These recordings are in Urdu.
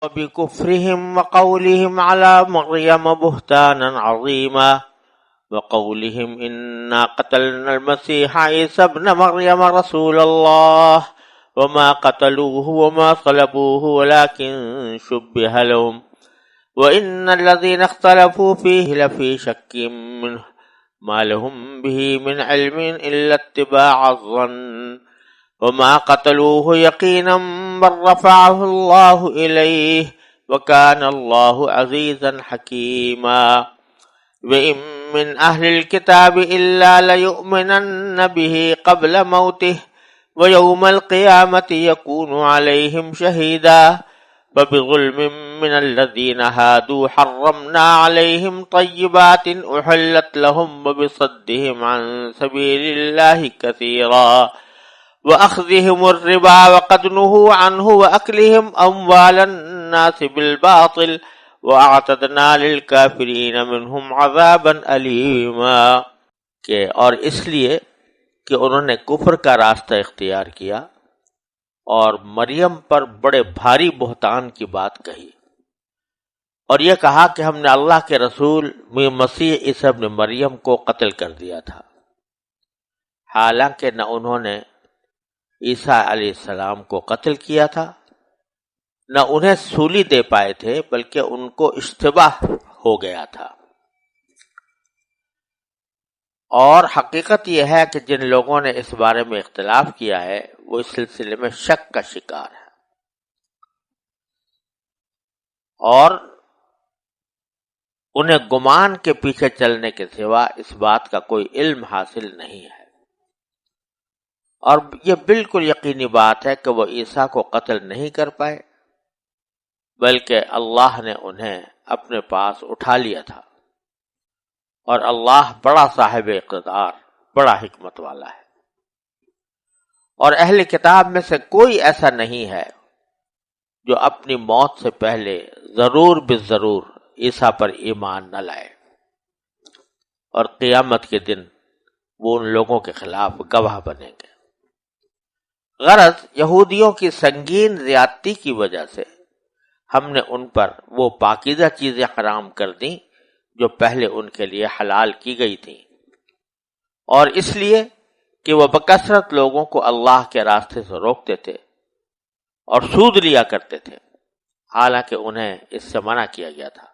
وبكفرهم وقولهم على مريم بهتانا عظيما وقولهم إنا قتلنا المسيح عيسى ابن مريم رسول الله وما قتلوه وما صلبوه ولكن شبه لهم وإن الذين اختلفوا فيه لفي شك منه ما لهم به من علم إلا اتباع الظن وما قتلوه يقينا بل رفعه الله إليه وكان الله عزيزا حكيما وإن من أهل الكتاب إلا ليؤمنن به قبل موته ويوم القيامة يكون عليهم شهيدا فبظلم من الذين هادوا حرمنا عليهم طيبات أحلت لهم وبصدهم عن سبيل الله كثيرا وأخذهم الربا وقد نهوا عنه وأكلهم أموال الناس بالباطل وأعتدنا للكافرين منهم عذابا أليما کہ اور اس لیے کہ انہوں نے کفر کا راستہ اختیار کیا اور مریم پر بڑے بھاری بہتان کی بات کہی اور یہ کہا کہ ہم نے اللہ کے رسول مسیح عیسی ابن مریم کو قتل کر دیا تھا، حالانکہ نہ انہوں نے عیسیٰ علیہ السلام کو قتل کیا تھا نہ انہیں سولی دے پائے تھے، بلکہ ان کو اشتباہ ہو گیا تھا۔ اور حقیقت یہ ہے کہ جن لوگوں نے اس بارے میں اختلاف کیا ہے وہ اس سلسلے میں شک کا شکار ہے اور انہیں گمان کے پیچھے چلنے کے سوا اس بات کا کوئی علم حاصل نہیں ہے، اور یہ بالکل یقینی بات ہے کہ وہ عیسیٰ کو قتل نہیں کر پائے، بلکہ اللہ نے انہیں اپنے پاس اٹھا لیا تھا، اور اللہ بڑا صاحب اقتدار، بڑا حکمت والا ہے۔ اور اہل کتاب میں سے کوئی ایسا نہیں ہے جو اپنی موت سے پہلے ضرور بالضرور عیسیٰ پر ایمان نہ لائے، اور قیامت کے دن وہ ان لوگوں کے خلاف گواہ بنیں گے۔ غرض یہودیوں کی سنگین زیادتی کی وجہ سے ہم نے ان پر وہ پاکیزہ چیزیں حرام کر دیں جو پہلے ان کے لیے حلال کی گئی تھیں، اور اس لیے کہ وہ بکثرت لوگوں کو اللہ کے راستے سے روکتے تھے اور سود لیا کرتے تھے، حالانکہ انہیں اس سے منع کیا گیا تھا،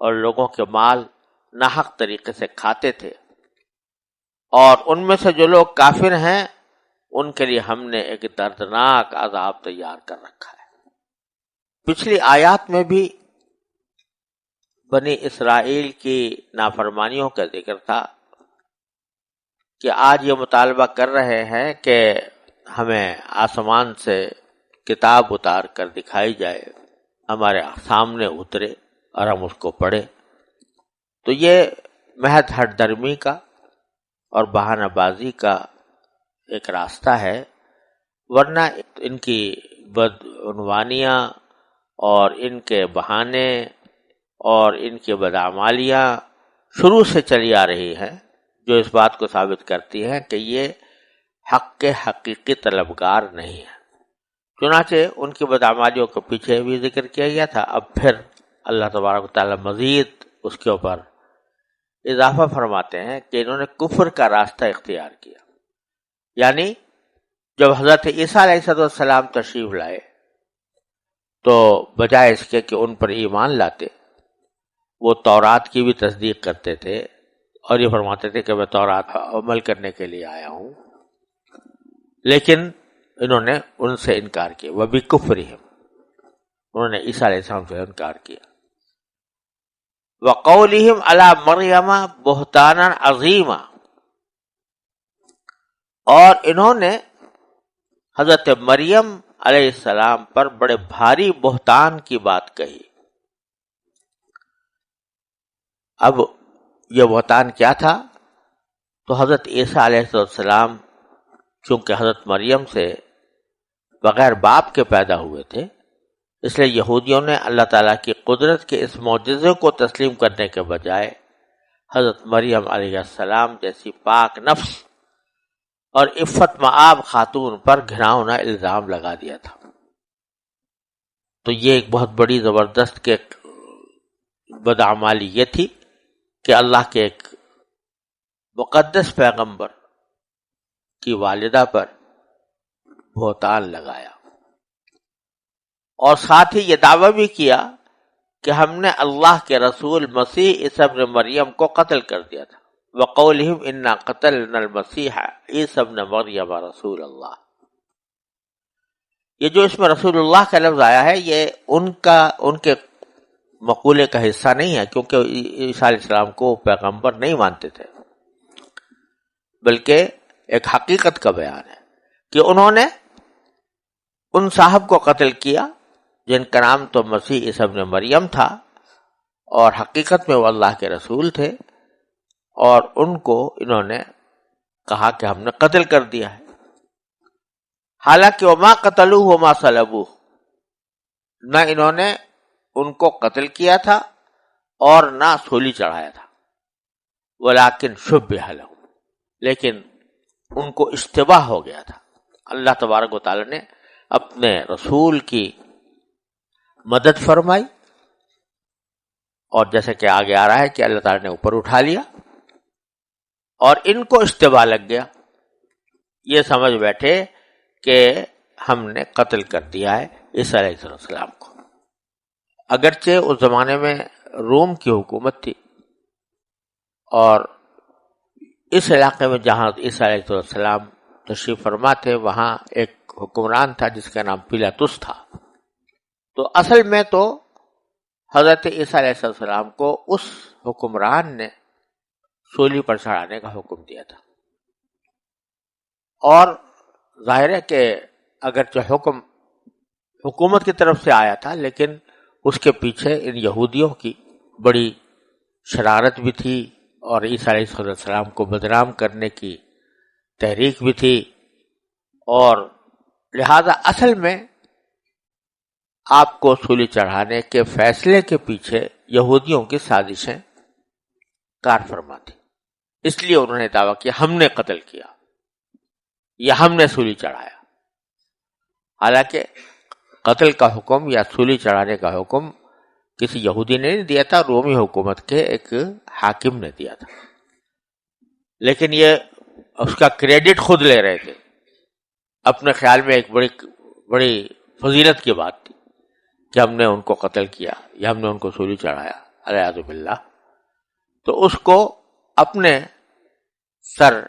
اور لوگوں کے مال ناحق طریقے سے کھاتے تھے۔ اور ان میں سے جو لوگ کافر ہیں ان کے لیے ہم نے ایک دردناک عذاب تیار کر رکھا ہے۔ پچھلی آیات میں بھی بنی اسرائیل کی نافرمانیوں کا ذکر تھا کہ آج یہ مطالبہ کر رہے ہیں کہ ہمیں آسمان سے کتاب اتار کر دکھائی جائے، ہمارے سامنے اترے اور ہم اس کو پڑھیں۔ تو یہ محض ہٹ درمی کا اور بہانہ بازی کا ایک راستہ ہے، ورنہ ان کی بدعنوانیاں اور ان کے بہانے اور ان کی بدعمالیاں شروع سے چلی آ رہی ہیں، جو اس بات کو ثابت کرتی ہیں کہ یہ حق کے حقیقی طلبگار نہیں ہیں۔ چنانچہ ان کی بدعمالیوں کے پیچھے بھی ذکر کیا گیا تھا، اب پھر اللہ تبارک و تعالی مزید اس کے اوپر اضافہ فرماتے ہیں کہ انہوں نے کفر کا راستہ اختیار کیا، یعنی جب حضرت عیسیٰ علیہ السلام تشریف لائے تو بجائے اس کے کہ ان پر ایمان لاتے، وہ تورات کی بھی تصدیق کرتے تھے اور یہ فرماتے تھے کہ میں تورات عمل کرنے کے لیے آیا ہوں، لیکن انہوں نے ان سے انکار کیا، وَبِكُفْرِهِمْ، انہوں نے عیسیٰ علیہ السلام سے انکار کیا، وَقَوْلِهِمْ عَلَى مَرْيَمَ بُهْتَانًا عَظِيمًا، اور انہوں نے حضرت مریم علیہ السلام پر بڑے بھاری بہتان کی بات کہی۔ اب یہ بہتان کیا تھا؟ تو حضرت عیسیٰ علیہ السلام چونکہ حضرت مریم سے بغیر باپ کے پیدا ہوئے تھے، اس لیے یہودیوں نے اللہ تعالیٰ کی قدرت کے اس معجزے کو تسلیم کرنے کے بجائے حضرت مریم علیہ السلام جیسی پاک نفس اور عفت مآب خاتون پر گھناؤنا الزام لگا دیا تھا۔ تو یہ ایک بہت بڑی زبردست کے بدعمالی یہ تھی کہ اللہ کے ایک مقدس پیغمبر کی والدہ پر بہتان لگایا، اور ساتھ ہی یہ دعویٰ بھی کیا کہ ہم نے اللہ کے رسول مسیح عیسی ابن مریم کو قتل کر دیا تھا، وَقَوْلِهِمْ إِنَّا قَتَلْنَا الْمَسِيحَ عِيسَى ابْنَ مَرْيَمَ رسول اللہ. یہ جو اس میں رسول اللہ کا لفظ آیا ہے یہ ان کے مقولے کا حصہ نہیں ہے، کیونکہ عیسیٰ علیہ السلام کو پیغمبر نہیں مانتے تھے، بلکہ ایک حقیقت کا بیان ہے کہ انہوں نے ان صاحب کو قتل کیا جن کا نام تو مسیح عیسی ابن مریم تھا، اور حقیقت میں وہ اللہ کے رسول تھے، اور ان کو انہوں نے کہا کہ ہم نے قتل کر دیا ہے، حالانکہ وما قتلوہ وما صلبوہ، نہ انہوں نے ان کو قتل کیا تھا اور نہ سولی چڑھایا تھا، ولیکن شبہ لہم، لیکن ان کو اشتباہ ہو گیا تھا. اللہ تبارک و تعالی نے اپنے رسول کی مدد فرمائی، اور جیسے کہ آگے آ رہا ہے کہ اللہ تعالی نے اوپر اٹھا لیا، اور ان کو اشتباہ لگ گیا، یہ سمجھ بیٹھے کہ ہم نے قتل کر دیا ہے عیسیٰ علیہ السلام کو. اگرچہ اس زمانے میں روم کی حکومت تھی، اور اس علاقے میں جہاں عیسیٰ علیہ السلام تشریف فرما تھے وہاں ایک حکمران تھا جس کا نام پیلاطس تھا. تو اصل میں تو حضرت عیسیٰ علیہ السلام کو اس حکمران نے سولی پر چڑھانے کا حکم دیا تھا، اور ظاہر ہے کہ اگرچہ حکم حکومت کی طرف سے آیا تھا، لیکن اس کے پیچھے ان یہودیوں کی بڑی شرارت بھی تھی، اور عیسیٰ علیہ السلام کو بدنام کرنے کی تحریک بھی تھی، اور لہذا اصل میں آپ کو سولی چڑھانے کے فیصلے کے پیچھے یہودیوں کی سازشیں کار فرما تھی. اس لیے انہوں نے دعویٰ کیا ہم نے قتل کیا یا ہم نے سولی چڑھایا، حالانکہ قتل کا حکم یا سولی چڑھانے کا حکم کسی یہودی نے نہیں دیا تھا، رومی حکومت کے ایک حاکم نے دیا تھا. لیکن یہ اس کا کریڈٹ خود لے رہے تھے، اپنے خیال میں ایک بڑی فضیلت کی بات تھی کہ ہم نے ان کو قتل کیا یا ہم نے ان کو سولی چڑھایا، الیاذ باللہ. تو اس کو اپنے سر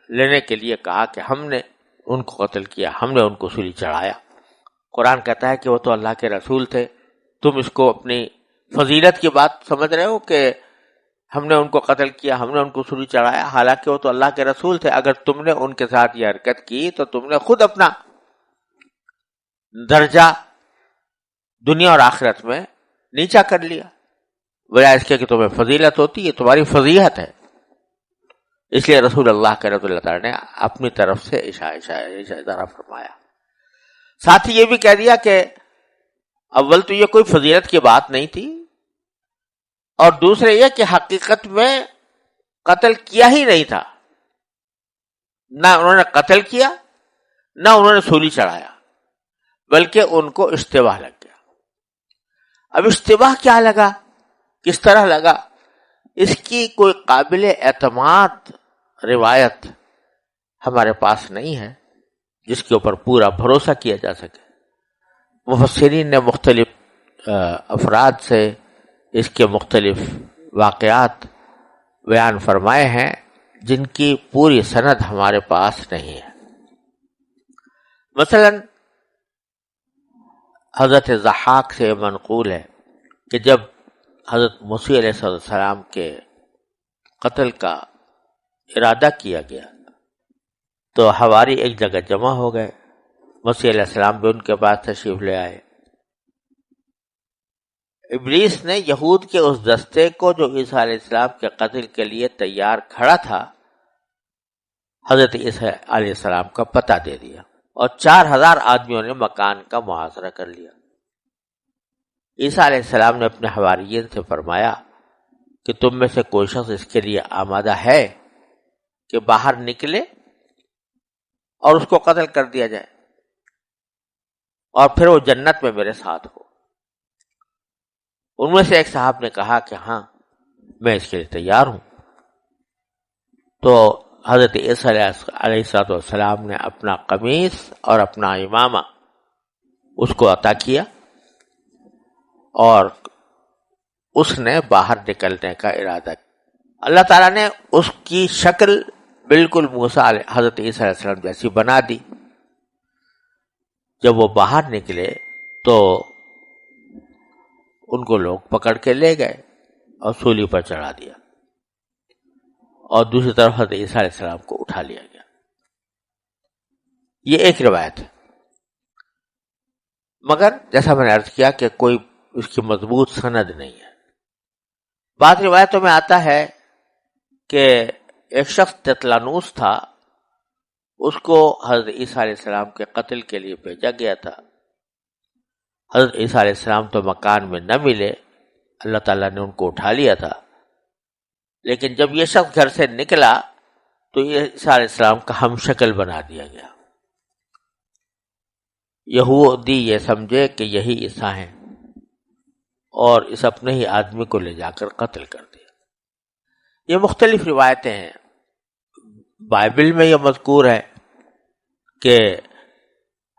لینے کے لیے کہا کہ ہم نے ان کو قتل کیا، ہم نے ان کو سولی چڑھایا. قرآن کہتا ہے کہ وہ تو اللہ کے رسول تھے، تم اس کو اپنی فضیلت کی بات سمجھ رہے ہو کہ ہم نے ان کو قتل کیا، ہم نے ان کو سولی چڑھایا، حالانکہ وہ تو اللہ کے رسول تھے. اگر تم نے ان کے ساتھ یہ حرکت کی تو تم نے خود اپنا درجہ دنیا اور آخرت میں نیچا کر لیا، بجائے اس کے کہ تمہیں فضیلت ہوتی ہے، تمہاری فضیحت ہے. اس لیے رسول اللہ کے رضی اللہ تعالیٰ نے اپنی طرف سے اشارہ فرمایا. ساتھ ہی یہ بھی کہہ دیا کہ اول تو یہ کوئی فضیلت کی بات نہیں تھی، اور دوسرے یہ کہ حقیقت میں قتل کیا ہی نہیں تھا، نہ انہوں نے قتل کیا نہ انہوں نے سولی چڑھایا، بلکہ ان کو اشتباہ لگ گیا. اب اشتباہ کیا لگا، کس طرح لگا، اس کی کوئی قابل اعتماد روایت ہمارے پاس نہیں ہے جس کے اوپر پورا بھروسہ کیا جا سکے. مفسرین نے مختلف افراد سے اس کے مختلف واقعات بیان فرمائے ہیں جن کی پوری سند ہمارے پاس نہیں ہے. مثلا حضرت ضحاک سے منقول ہے کہ جب حضرت مسیح علیہ السلام کے قتل کا ارادہ کیا گیا تو حواری ایک جگہ جمع ہو گئے، مسیح علیہ السلام بھی ان کے پاس تشریف لے آئے. ابلیس نے یہود کے اس دستے کو جو عیسیٰ علیہ السلام کے قتل کے لیے تیار کھڑا تھا حضرت عیسیٰ علیہ السلام کا پتہ دے دیا، اور 4000 آدمیوں نے مکان کا محاصرہ کر لیا. عیسیٰ علیہ السلام نے اپنے حواریین سے فرمایا کہ تم میں سے کوئی شخص اس کے لیے آمادہ ہے کہ باہر نکلے اور اس کو قتل کر دیا جائے اور پھر وہ جنت میں میرے ساتھ ہو. ان میں سے ایک صاحب نے کہا کہ ہاں میں اس کے لیے تیار ہوں. تو حضرت عیسیٰ علیہ السلام نے اپنا قمیص اور اپنا امامہ اس کو عطا کیا اور اس نے باہر نکلنے کا ارادہ کیا. اللہ تعالیٰ نے اس کی شکل بالکل حضرت عیسیٰ علیہ السلام جیسی بنا دی. جب وہ باہر نکلے تو ان کو لوگ پکڑ کے لے گئے اور سولی پر چڑھا دیا اور دوسری طرف حضرت عیسیٰ علیہ السلام کو اٹھا لیا گیا. یہ ایک روایت ہے، مگر جیسا میں نے عرض کیا کہ کوئی اس کی مضبوط سند نہیں ہے. بعض روایتوں میں آتا ہے کہ ایک شخص تطلانوس تھا، اس کو حضرت عیسیٰ علیہ السلام کے قتل کے لیے بھیجا گیا تھا. حضرت عیسیٰ علیہ السلام تو مکان میں نہ ملے، اللہ تعالیٰ نے ان کو اٹھا لیا تھا. لیکن جب یہ شخص گھر سے نکلا تو عیسیٰ علیہ السلام کا ہم شکل بنا دیا گیا. یہودی یہ سمجھے کہ یہی عیسیٰ ہیں اور اس اپنے ہی آدمی کو لے جا کر قتل کر دیا. یہ مختلف روایتیں ہیں. بائبل میں یہ مذکور ہے کہ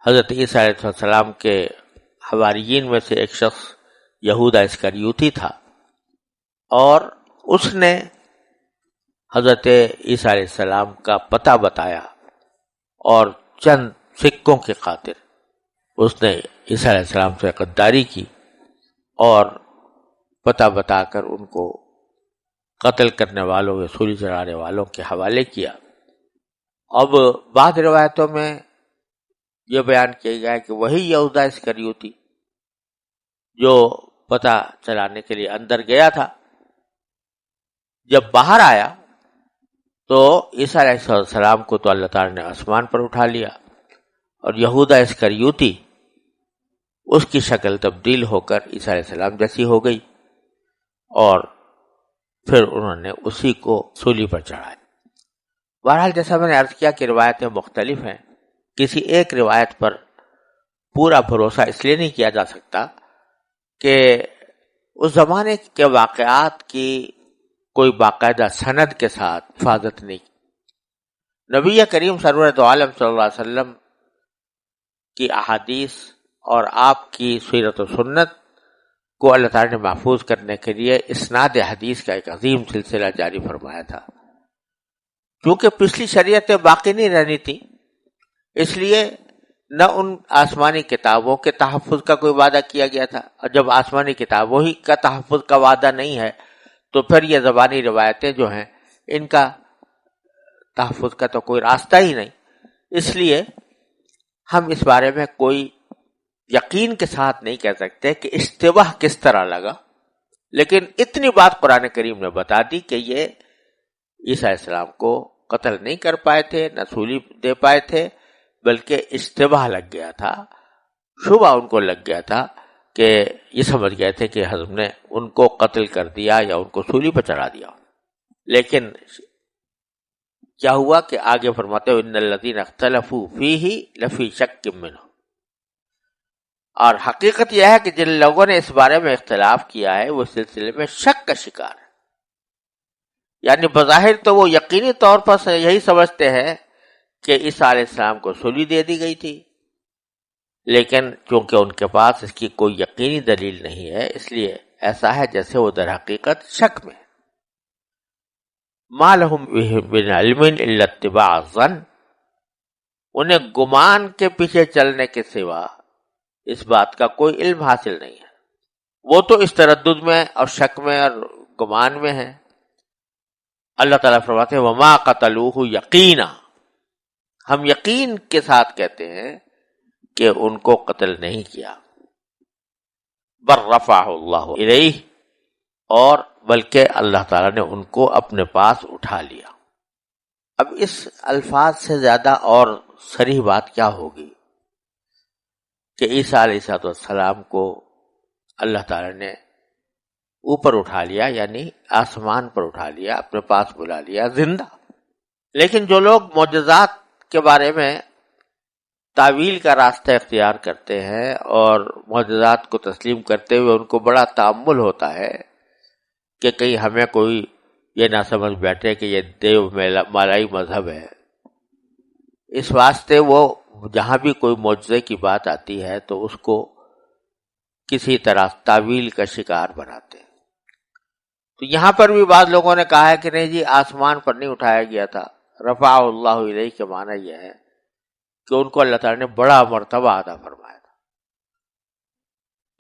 حضرت عیسیٰ علیہ السلام کے حواریین میں سے ایک شخص یہودا اسکریوتی تھا اور اس نے حضرت عیسیٰ علیہ السلام کا پتہ بتایا اور چند سکوں کی خاطر اس نے عیسیٰ علیہ السلام سے غداری کی اور پتہ بتا کر ان کو قتل کرنے والوں یا سولی چڑھانے والوں کے حوالے کیا. اب بعض روایتوں میں یہ بیان کیا گیا کہ وہی یہودا اسکریوتی جو پتہ چلانے کے لیے اندر گیا تھا، جب باہر آیا تو عیسیٰ علیہ السلام کو تو اللہ تعالیٰ نے آسمان پر اٹھا لیا اور یہودا اسکریوتی اس کی شکل تبدیل ہو کر عیسیٰ علیہ السلام جیسی ہو گئی اور پھر انہوں نے اسی کو سولی پر چڑھایا. بہرحال جیسا میں نے عرض کیا کہ روایتیں مختلف ہیں. کسی ایک روایت پر پورا بھروسہ اس لیے نہیں کیا جا سکتا کہ اس زمانے کے واقعات کی کوئی باقاعدہ سند کے ساتھ حفاظت نہیں. نبی کریم سرور دو عالم صلی اللہ علیہ وسلم کی احادیث اور آپ کی سیرت و سنت کو اللہ تعالیٰ نے محفوظ کرنے کے لیے اسناد حدیث کا ایک عظیم سلسلہ جاری فرمایا تھا. کیونکہ پچھلی شریعتیں باقی نہیں رہنی تھی، اس لیے نہ ان آسمانی کتابوں کے تحفظ کا کوئی وعدہ کیا گیا تھا، اور جب آسمانی کتابوں ہی کا تحفظ کا وعدہ نہیں ہے تو پھر یہ زبانی روایتیں جو ہیں ان کا تحفظ کا تو کوئی راستہ ہی نہیں. اس لیے ہم اس بارے میں کوئی یقین کے ساتھ نہیں کہہ سکتے کہ اشتباہ کس طرح لگا، لیکن اتنی بات قرآن کریم نے بتا دی کہ یہ عیسیٰ علیہ السلام کو قتل نہیں کر پائے تھے، نہ سولی دے پائے تھے، بلکہ اشتباہ لگ گیا تھا، شبہ ان کو لگ گیا تھا کہ یہ سمجھ گئے تھے کہ ہم نے ان کو قتل کر دیا یا ان کو سولی پر چڑھا دیا. لیکن کیا ہوا کہ آگے فرماتے ہو ان الذین اختلفوا فیہ لفی شک منہ، اور حقیقت یہ ہے کہ جن لوگوں نے اس بارے میں اختلاف کیا ہے وہ سلسلے میں شک کا شکار ہے. یعنی بظاہر تو وہ یقینی طور پر یہی سمجھتے ہیں کہ عیسیٰ علیہ السلام کو سولی دے دی گئی تھی، لیکن چونکہ ان کے پاس اس کی کوئی یقینی دلیل نہیں ہے، اس لیے ایسا ہے جیسے وہ در حقیقت شک میں. ما لہم من علم الا اتباع الظن، انہیں گمان کے پیچھے چلنے کے سوا اس بات کا کوئی علم حاصل نہیں ہے. وہ تو اس تردد میں اور شک میں اور گمان میں ہے. اللہ تعالیٰ فرماتے ہیں وما قتلوہ یقینا، ہم یقین کے ساتھ کہتے ہیں کہ ان کو قتل نہیں کیا. بل رفعہ اللہ الیہ، اور بلکہ اللہ تعالیٰ نے ان کو اپنے پاس اٹھا لیا. اب اس الفاظ سے زیادہ اور صریح بات کیا ہوگی کہ عیسیٰ علیہ السلام کو اللہ تعالیٰ نے اوپر اٹھا لیا، یعنی آسمان پر اٹھا لیا، اپنے پاس بلا لیا زندہ. لیکن جو لوگ معجزات کے بارے میں تعویل کا راستہ اختیار کرتے ہیں اور معجزات کو تسلیم کرتے ہوئے ان کو بڑا تأمل ہوتا ہے کہ کہیں ہمیں کوئی یہ نہ سمجھ بیٹھے کہ یہ دیو مالائی مذہب ہے. اس واسطے وہ جہاں بھی کوئی معجزے کی بات آتی ہے تو اس کو کسی طرح تعویل کا شکار بناتے ہیں. تو یہاں پر بھی بعض لوگوں نے کہا ہے کہ نہیں جی آسمان پر نہیں اٹھایا گیا تھا. رفع اللہ الیہ کے معنی یہ ہے کہ ان کو اللہ تعالیٰ نے بڑا مرتبہ عطا فرمایا تھا.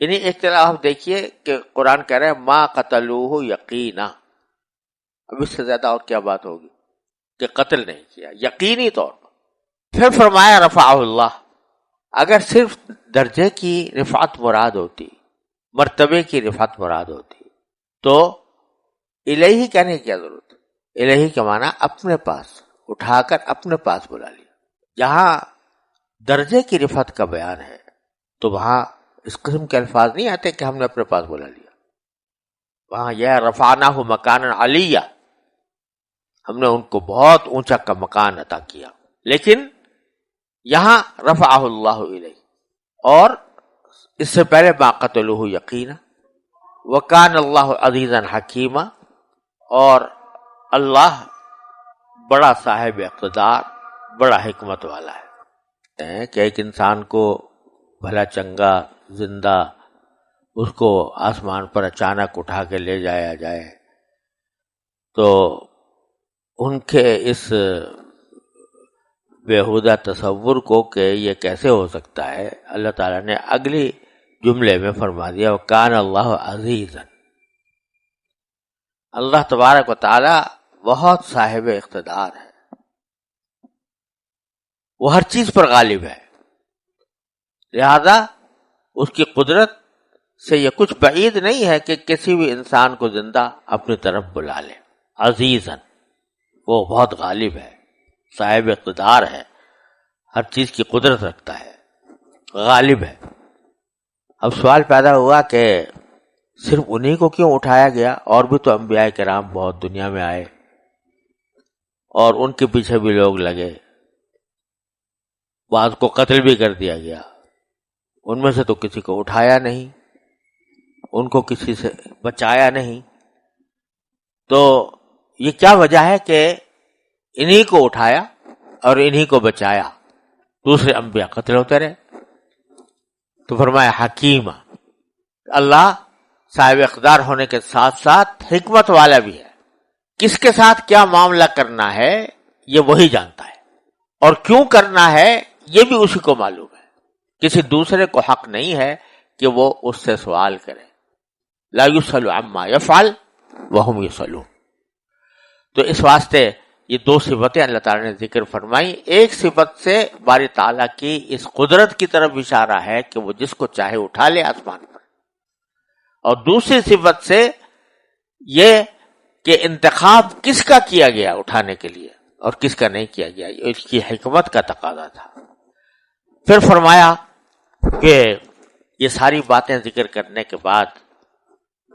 یعنی ایک طرح آپ دیکھیے کہ قرآن کہہ رہے ہیں ما قتلوہ یقینا. اب اس سے زیادہ اور کیا بات ہوگی کہ قتل نہیں کیا یقینی طور پر. پھر فرمایا رفعہ اللہ. اگر صرف درجے کی رفعت مراد ہوتی، مرتبے کی رفعت مراد ہوتی تو الہی کہنے کی کیا ضرورت؟ الہی کا معنی اپنے پاس، اٹھا کر اپنے پاس بلا لیا. جہاں درجے کی رفعت کا بیان ہے تو وہاں اس قسم کے الفاظ نہیں آتے کہ ہم نے اپنے پاس بلا لیا. وہاں یہ رفعناہ مکانا علیہ، ہم نے ان کو بہت اونچا کا مکان عطا کیا. لیکن یہاں رفعہ اللہ الیہ، اور اس سے پہلے ما قتلوہ یقینا وکان اللہ عزیزا حکیما، اور اللہ بڑا صاحب اقتدار، بڑا حکمت والا ہے. کہ ایک انسان کو بھلا چنگا زندہ اس کو آسمان پر اچانک اٹھا کے لے جایا جائے تو ان کے اس بےہودہ تصور کو کہ یہ کیسے ہو سکتا ہے، اللہ تعالیٰ نے اگلی جملے میں فرما دیا وَكَانَ اللَّهُ عَزِيزًا. اللہ تبارک و تعالیٰ بہت صاحب اقتدار ہے، وہ ہر چیز پر غالب ہے، لہذا اس کی قدرت سے یہ کچھ بعید نہیں ہے کہ کسی بھی انسان کو زندہ اپنی طرف بلا لے. عزیزاً، وہ بہت غالب ہے، صاحب اقتدار ہے، ہر چیز کی قدرت رکھتا ہے، غالب ہے. اب سوال پیدا ہوا کہ صرف انہی کو کیوں اٹھایا گیا؟ اور بھی تو انبیاء کرام بہت دنیا میں آئے اور ان کے پیچھے بھی لوگ لگے، بعض کو قتل بھی کر دیا گیا، ان میں سے تو کسی کو اٹھایا نہیں، ان کو کسی سے بچایا نہیں. تو یہ کیا وجہ ہے کہ انہی کو اٹھایا اور انہی کو بچایا، دوسرے انبیاء قتل ہوتے رہے؟ تو فرمایا حکیم، اللہ صاحب اقتدار ہونے کے ساتھ ساتھ حکمت والا بھی ہے. کس کے ساتھ کیا معاملہ کرنا ہے یہ وہی جانتا ہے، اور کیوں کرنا ہے یہ بھی اسی کو معلوم ہے. کسی دوسرے کو حق نہیں ہے کہ وہ اس سے سوال کرے. لا یسأل عما یفعل وہم یسألون. تو اس واسطے یہ دو صفتیں اللہ تعالیٰ نے ذکر فرمائی. ایک صفت سے باری تعالیٰ کی اس قدرت کی طرف اشارہ ہے کہ وہ جس کو چاہے اٹھا لے آسمان پر، اور دوسری صفت سے یہ کہ انتخاب کس کا کیا گیا اٹھانے کے لیے اور کس کا نہیں کیا گیا، اس کی حکمت کا تقاضا تھا. پھر فرمایا کہ یہ ساری باتیں ذکر کرنے کے بعد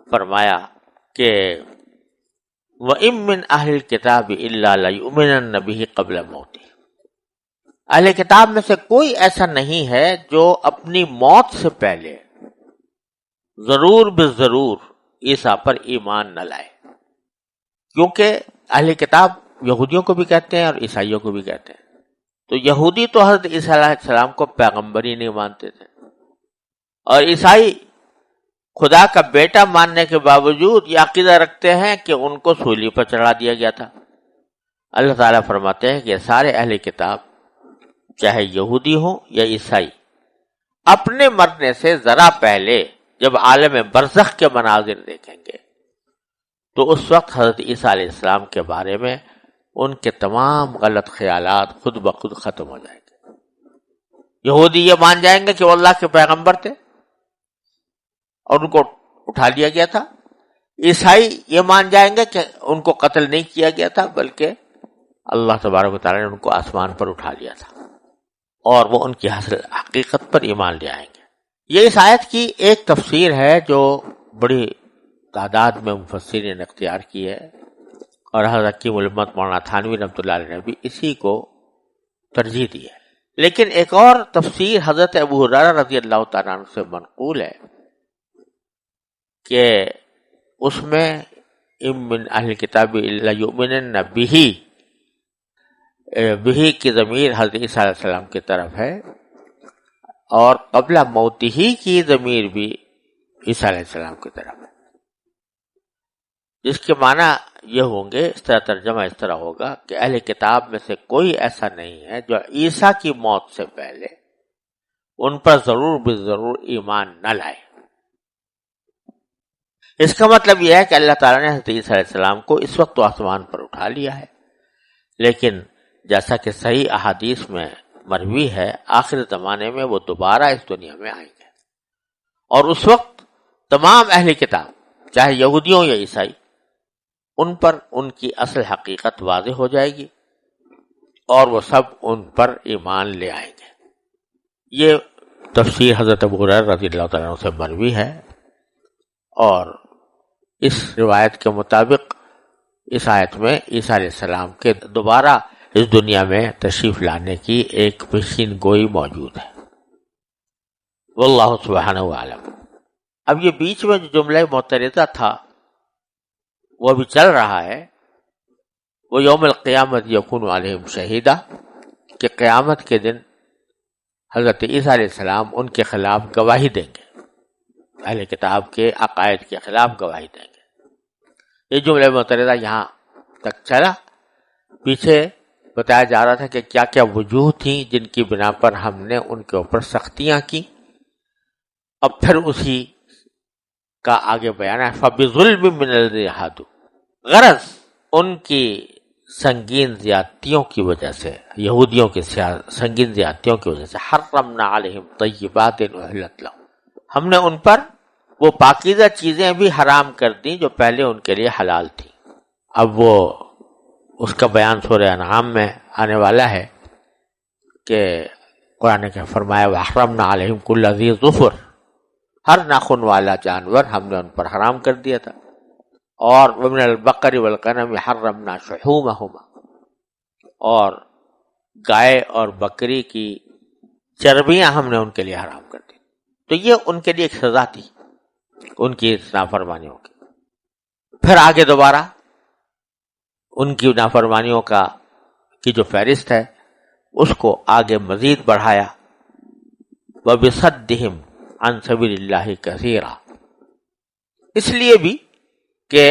فرمایا کہ وَإِن مِّنْ أَهْلِ الْكِتَابِ إِلَّا لَيُؤْمِنَنَّ بِهِ قَبْلَ مَوْتِهِ. اہل کتاب میں سے کوئی ایسا نہیں ہے جو اپنی موت سے پہلے ضرور بالضرور عیسیٰ پر ایمان نہ لائے. کیونکہ اہل کتاب یہودیوں کو بھی کہتے ہیں اور عیسائیوں کو بھی کہتے ہیں. تو یہودی تو حضرت عیسیٰ علیہ السلام کو پیغمبر ہی نہیں مانتے تھے، اور عیسائی خدا کا بیٹا ماننے کے باوجود یہ عقیدہ رکھتے ہیں کہ ان کو سولی پر چڑھا دیا گیا تھا. اللہ تعالیٰ فرماتے ہیں کہ سارے اہل کتاب چاہے یہودی ہوں یا عیسائی اپنے مرنے سے ذرا پہلے جب عالم برزخ کے مناظر دیکھیں گے تو اس وقت حضرت عیسیٰ علیہ السلام کے بارے میں ان کے تمام غلط خیالات خود بخود ختم ہو جائیں گے. یہودی یہ مان جائیں گے کہ وہ اللہ کے پیغمبر تھے اور ان کو اٹھا لیا گیا تھا. عیسائی یہ مان جائیں گے کہ ان کو قتل نہیں کیا گیا تھا بلکہ اللہ تبارک و تعالیٰ نے ان کو آسمان پر اٹھا لیا تھا، اور وہ ان کی حاصل حقیقت پر ایمان لے آئیں گے. یہ اس آیت کی ایک تفسیر ہے جو بڑی تعداد میں مفسرین نے اختیار کی ہے، اور حضرت حکیم الامت مولانا تھانوی رحمۃ اللہ علیہ نے بھی اسی کو ترجیح دی ہے. لیکن ایک اور تفسیر حضرت ابو ہریرہ رضی اللہ تعالیٰ عنہ سے منقول ہے کہ اس میں ام من اہل کتاب الا یؤمنن بہ کی ضمیر حضرت عیسیٰ علیہ السلام کی طرف ہے، اور قبل موت ہی کی ضمیر بھی عیسیٰ علیہ السلام کی طرف ہے، جس کے معنی یہ ہوں گے، اس طرح ترجمہ اس طرح ہوگا کہ اہل کتاب میں سے کوئی ایسا نہیں ہے جو عیسیٰ کی موت سے پہلے ان پر ضرور بالضرور ایمان نہ لائے۔ اس کا مطلب یہ ہے کہ اللہ تعالیٰ نے حضرت عیسیٰ علیہ السلام کو اس وقت تو آسمان پر اٹھا لیا ہے، لیکن جیسا کہ صحیح احادیث میں مروی ہے، آخر زمانے میں وہ دوبارہ اس دنیا میں آئیں گے، اور اس وقت تمام اہل کتاب چاہے یہودیوں یا عیسائی، ان پر ان کی اصل حقیقت واضح ہو جائے گی اور وہ سب ان پر ایمان لے آئیں گے۔ یہ تفسیر حضرت ابو ہریرہ رضی اللہ تعالیٰ عنہ سے مروی ہے، اور اس روایت کے مطابق اس آیت میں عیسیٰ علیہ السلام کے دوبارہ اس دنیا میں تشریف لانے کی ایک پیشین گوئی موجود ہے۔ واللہ سبحانہ وعلم۔ اب یہ بیچ میں جو جملہ معترضہ تھا وہ بھی چل رہا ہے، وہ یوم القیامت یکون علیہم شہیدا، کہ قیامت کے دن حضرت عیسیٰ علیہ السلام ان کے خلاف گواہی دیں گے، اہل کتاب کے عقائد کے خلاف گواہی دیں گے۔ یہ جملہ معترضہ یہاں تک چلا۔ پیچھے بتایا جا رہا تھا کہ کیا کیا وجوہ تھیں جن کی بنا پر ہم نے ان کے اوپر سختیاں کی، اب پھر اسی کا آگے بیان ہے، فَبِظُلْمٍ مِّنَ الَّذِينَ هَادُوا، غرض ان کی سنگین زیادتیوں کی وجہ سے، یہودیوں کی سنگین زیادتیوں کی وجہ سے، حرمنا علیہم طیبات احلت لہم، ہم نے ان پر وہ پاکیزہ چیزیں بھی حرام کر دیں جو پہلے ان کے لیے حلال تھیں۔ اب وہ اس کا بیان سورہ انعام میں آنے والا ہے کہ قرآن نے فرمایا وَحَرَّمْنَا عَلَيْهِمْ كُلَّ ذِي ظُفُرٍ، ہر ناخن والا جانور ہم نے ان پر حرام کر دیا تھا، اور وَمِنَ الْبَقَرِ وَالْغَنَمِ حَرَّمْنَا شُحُومَهُمَا، اور گائے اور بکری کی چربیاں ہم نے ان کے لیے حرام کر دی۔ تو یہ ان کے لیے ایک سزا تھی ان کی نافرمانیوں کی۔ پھر آگے دوبارہ ان کی نافرمانیوں کی جو فہرست ہے اس کو آگے مزید بڑھایا، وَبِصَدِّهِمْ عَنْ سَبِيلِ اللَّهِ كَثِيرًا، اس لیے بھی کہ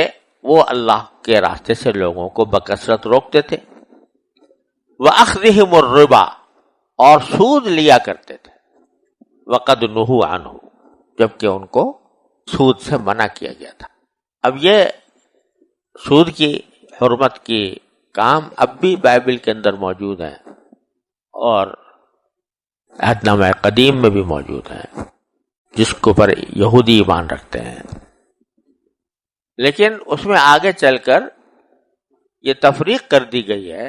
وہ اللہ کے راستے سے لوگوں کو بکثرت روکتے تھے، وَأَخْذِهِمُ الرِّبَا، اور سود لیا کرتے تھے، وَقَدْ نُهُوا عَنْهُ، جبکہ ان کو سود سے منع کیا گیا تھا۔ اب یہ سود کی حرمت کی کام اب بھی بائبل کے اندر موجود ہیں، اور عہد نامہ قدیم میں بھی موجود ہیں، جس کے اوپر یہودی ایمان رکھتے ہیں۔ لیکن اس میں آگے چل کر یہ تفریق کر دی گئی ہے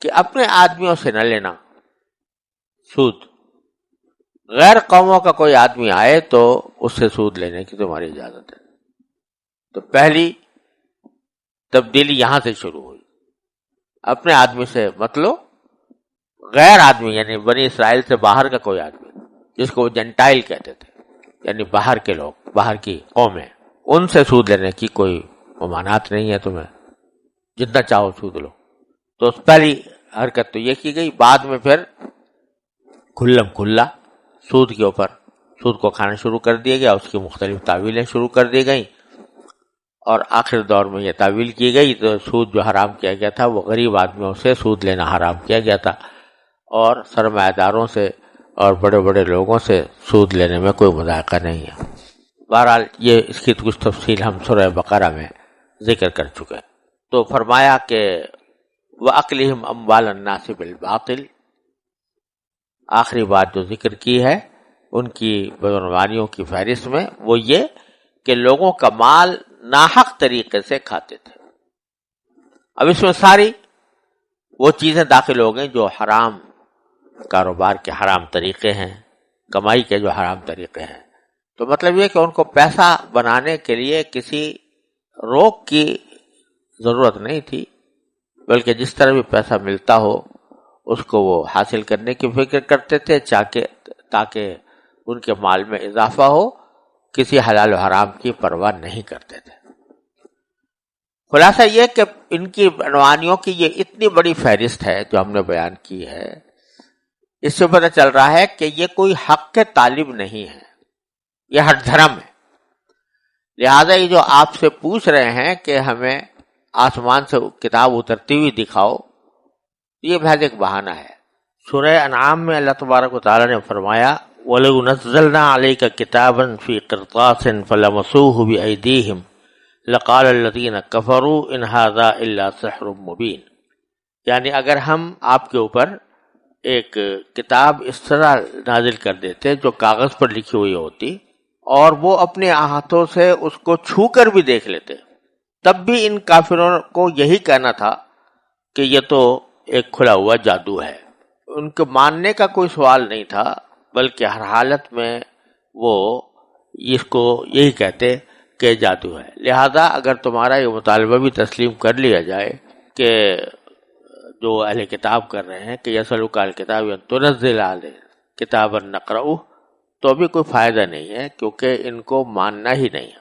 کہ اپنے آدمیوں سے نہ لینا سود، غیر قوموں کا کوئی آدمی آئے تو اس سے سود لینے کی تمہاری اجازت ہے۔ تو پہلی تبدیلی یہاں سے شروع ہوئی، اپنے آدمی سے مت لو، غیر آدمی یعنی بنی اسرائیل سے باہر کا کوئی آدمی جس کو وہ جنٹائل کہتے تھے، یعنی باہر کے لوگ، باہر کی قومیں، ان سے سود لینے کی کوئی ممانعت نہیں ہے، تمہیں جتنا چاہو سود لو۔ تو پہلی حرکت تو یہ کی گئی، بعد میں پھر کھلم کھلا سود کے اوپر سود کو کھانا شروع کر دیا گیا، اس کی مختلف تعویلیں شروع کر دی گئیں، اور آخر دور میں یہ تعویل کی گئی تو سود جو حرام کیا گیا تھا وہ غریب آدمیوں سے سود لینا حرام کیا گیا تھا، اور سرمایہ داروں سے اور بڑے بڑے لوگوں سے سود لینے میں کوئی مذائقہ نہیں ہے۔ بہرحال یہ اس کی کچھ تفصیل ہم سورہ بقرہ میں ذکر کر چکے ہیں۔ تو فرمایا کہ وَأَكْلِهِمْ أَمْوَالَ النَّاسِ بِالْبَاطِلِ، آخری بات جو ذکر کی ہے ان کی بدعنوانیوں کی فہرست میں، وہ یہ کہ لوگوں کا مال ناحق طریقے سے کھاتے تھے۔ اب اس میں ساری وہ چیزیں داخل ہو گئیں جو حرام کاروبار کے حرام طریقے ہیں، کمائی کے جو حرام طریقے ہیں۔ تو مطلب یہ کہ ان کو پیسہ بنانے کے لیے کسی روک کی ضرورت نہیں تھی، بلکہ جس طرح بھی پیسہ ملتا ہو اس کو وہ حاصل کرنے کی فکر کرتے تھے تاکہ ان کے مال میں اضافہ ہو، کسی حلال و حرام کی پرواہ نہیں کرتے تھے۔ خلاصہ یہ کہ ان کی عنوانیوں کی یہ اتنی بڑی فہرست ہے جو ہم نے بیان کی ہے، اس سے پتہ چل رہا ہے کہ یہ کوئی حق کے طالب نہیں ہے، یہ ہٹ دھرم ہے۔ لہذا یہ جو آپ سے پوچھ رہے ہیں کہ ہمیں آسمان سے کتاب اترتی ہوئی دکھاؤ، یہ محض ایک بہانہ ہے۔ سورہ انعام میں اللہ تبارک و تعالیٰ نے فرمایا وَلَوْ نَزَّلْنَا عَلَيْكَ كِتَابًا فِي قِرْطَاسٍ فَلَمَسُوهُ بِأَيْدِيهِمْ لَقَالَ الَّذِينَ كَفَرُوا إِنْ هَذَا إِلَّا سِحْرٌ مُبِينٌ، یعنی اگر ہم آپ کے اوپر ایک کتاب اس طرح نازل کر دیتے جو کاغذ پر لکھی ہوئی ہوتی اور وہ اپنے ہاتھوں سے اس کو چھو کر بھی دیکھ لیتے، تب بھی ان کافروں کو یہی کہنا تھا کہ یہ تو ایک کھلا ہوا جادو ہے۔ ان کے ماننے کا کوئی سوال نہیں تھا، بلکہ ہر حالت میں وہ اس کو یہی کہتے کہ جادو ہے۔ لہذا اگر تمہارا یہ مطالبہ بھی تسلیم کر لیا جائے کہ جو اہل کتاب کر رہے ہیں کہ یسألوک اہل کتاب ان تنزل علیہ کتابا نقرؤہ، تو ابھی کوئی فائدہ نہیں ہے، کیونکہ ان کو ماننا ہی نہیں ہے۔